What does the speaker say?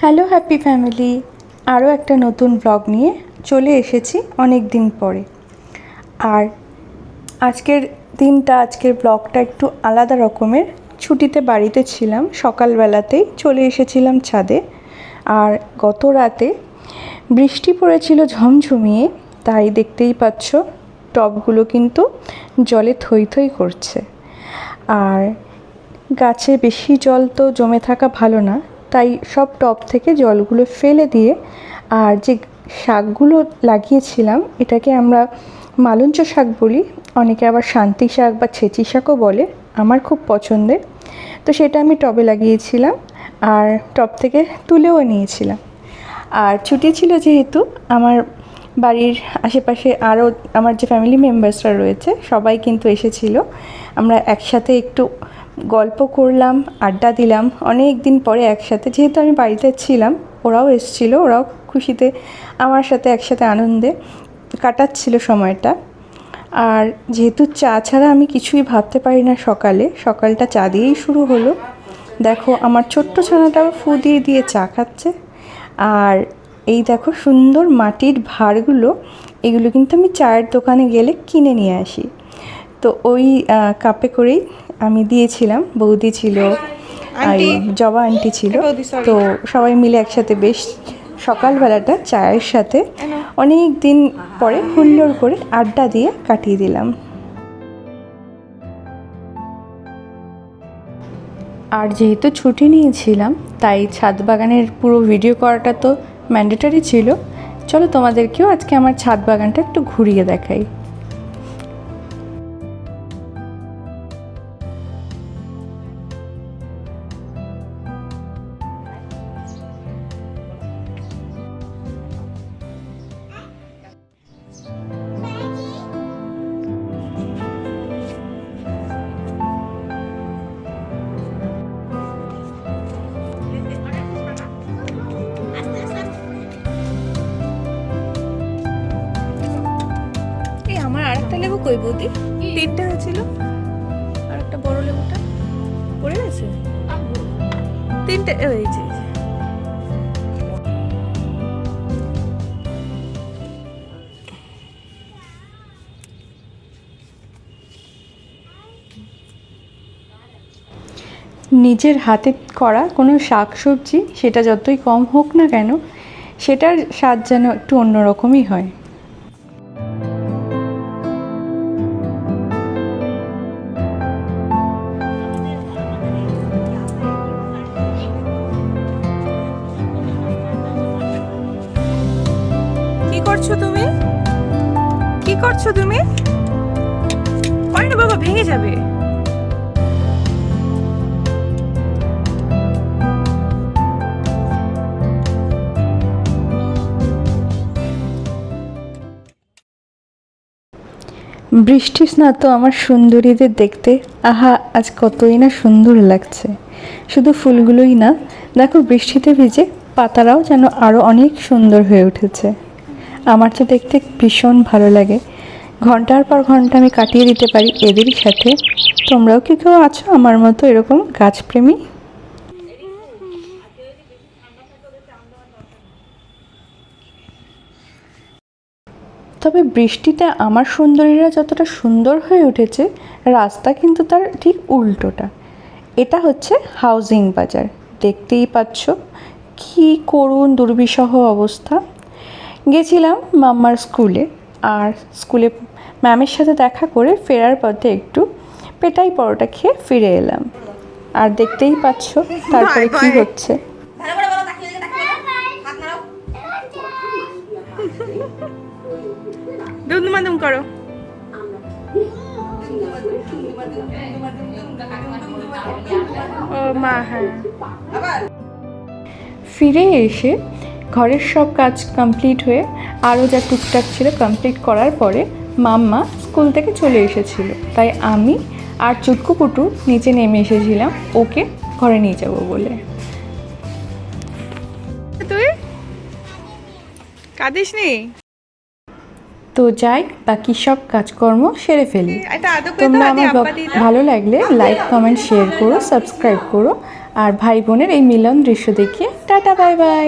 Hello happy family, আরও একটা নতুন ব্লগ নিয়ে চলে এসেছি অনেক দিন পরে। আর আজকের ব্লগটা একটু আলাদা রকমের। ছুটিতে বাড়িতে ছিলাম, সকালবেলাতেই চলে এসেছিলাম ছাদে। আর গত রাতে বৃষ্টি পড়েছিল ঝমঝমিয়ে, তাই দেখতেই পাচ্ছ টবগুলো কিন্তু জলে থই থই করছে। আর গাছে বেশি জল তো জমে থাকা ভালো না, তাই সব টব থেকে জলগুলো ফেলে দিয়ে আর যে শাকগুলো লাগিয়েছিলাম, এটাকে আমরা মালঞ্চ শাক বলি, অনেকে আবার শান্তি শাক বা ছেঁচি শাকও বলে, আমার খুব পছন্দের। তো সেটা আমি টবে লাগিয়েছিলাম আর টব থেকে তুলেও নিয়েছিলাম। আর ছুটি ছিল যেহেতু, আমার বাড়ির আশেপাশে আরও আমার যে ফ্যামিলি মেম্বার্সরা রয়েছে সবাই কিন্তু এসেছিল। আমরা একসাথে একটু গল্প করলাম, আড্ডা দিলাম অনেক দিন পরে একসাথে। যেহেতু আমি বাড়িতে ছিলাম, ওরাও এসেছিল, ওরাও খুশিতে আমার সাথে একসাথে আনন্দে কাটাচ্ছিল সময়টা। আর যেহেতু চা ছাড়া আমি কিছুই ভাবতে পারি না, সকালটা চা দিয়েই শুরু হলো। দেখো আমার ছোট্ট ছানাটাও ফু দিয়ে দিয়ে চা খাচ্ছে। আর এই দেখো সুন্দর মাটির ভাঁড়গুলো, এগুলো কিন্তু আমি চায়ের দোকানে গেলে কিনে নিয়ে আসি। তো ওই কাপে করেই আমি দিয়েছিলাম, বৌদি ছিল, জবা আন্টি ছিল। তো সবাই মিলে একসাথে বেশ সকালবেলাটা চায়ের সাথে অনেক দিন পরে হুল্লোড় করে আড্ডা দিয়ে কাটিয়ে দিলাম। আর যেহেতু ছুটি নিয়েছিলাম, তাই ছাদ বাগানের পুরো ভিডিও করাটা তো ম্যান্ডেটরি ছিল। চলো তোমাদেরকেও আজকে আমার ছাদ বাগানটা একটু ঘুরিয়ে দেখাই। আমার আরেকটা লেবু কই বৌদি? তিনটে হয়েছিল, আর একটা বড় লেবুটা পড়ে গেছে। তিনটে এই যে নিজের হাতে করা কোনো শাকসবজি, সেটা যতই কম হোক না কেন, সেটার স্বাদ যেন একটু অন্যরকমই হয়। কি করছো তুমি? পারে না বাবা, ভেঙে যাবে। বৃষ্টি স্নাত আমার সুন্দরীদের দেখতে আহা আজ কতই না সুন্দর লাগছে। শুধু ফুলগুলোই না, দেখো বৃষ্টিতে ভিজে পাতারাও যেন আরও অনেক সুন্দর হয়ে উঠেছে। আমার তো দেখতে ভীষণ ভালো লাগে। ঘন্টার পর ঘন্টা আমি কাটিয়ে দিতে পারি এদেরই সাথে। তোমরাও কি কেউ আছো আমার মতো এরকম গাছপ্রেমী? তবে বৃষ্টিতে আমার সুন্দরীরা যতটা সুন্দর হয়ে উঠেছে, রাস্তা কিন্তু তার ঠিক উল্টোটা। এটা হচ্ছে হাউজিং বাজার, দেখতেই পাচ্ছ কী করুণ দুর্বিষহ অবস্থা। গেছিলাম মাম্মার স্কুলে, আর স্কুলে ম্যামের সাথে দেখা করে ফেরার পথে একটু পেটাই পরোটা খেয়ে ফিরে এলাম। আর দেখতেই পাচ্ছ তারপরে কি হচ্ছে। দুমদুমাদুম করো। ও মা, হ্যাঁ। ফিরে এসে ঘরের সব কাজ কমপ্লিট হয়ে আরও যা টুকটাক ছিল কমপ্লিট করার পরে মাম্মা স্কুল থেকে চলে এসেছিল, তাই আমি আর চুটকুপুটু নিচে নেমে এসেছিলাম ওকে ঘরে নিয়ে যাব বলে। তুই কাঁদিস নি? তো যাই, বাকি সব কাজকর্ম সেরে ফেলি। তোমরা আমার ব্লগ ভালো লাগলে লাইক, কমেন্ট, শেয়ার করো, সাবস্ক্রাইব করো। আর ভাই বোনের এই মিলন দৃশ্য দেখিয়ে টাটা বাই বাই।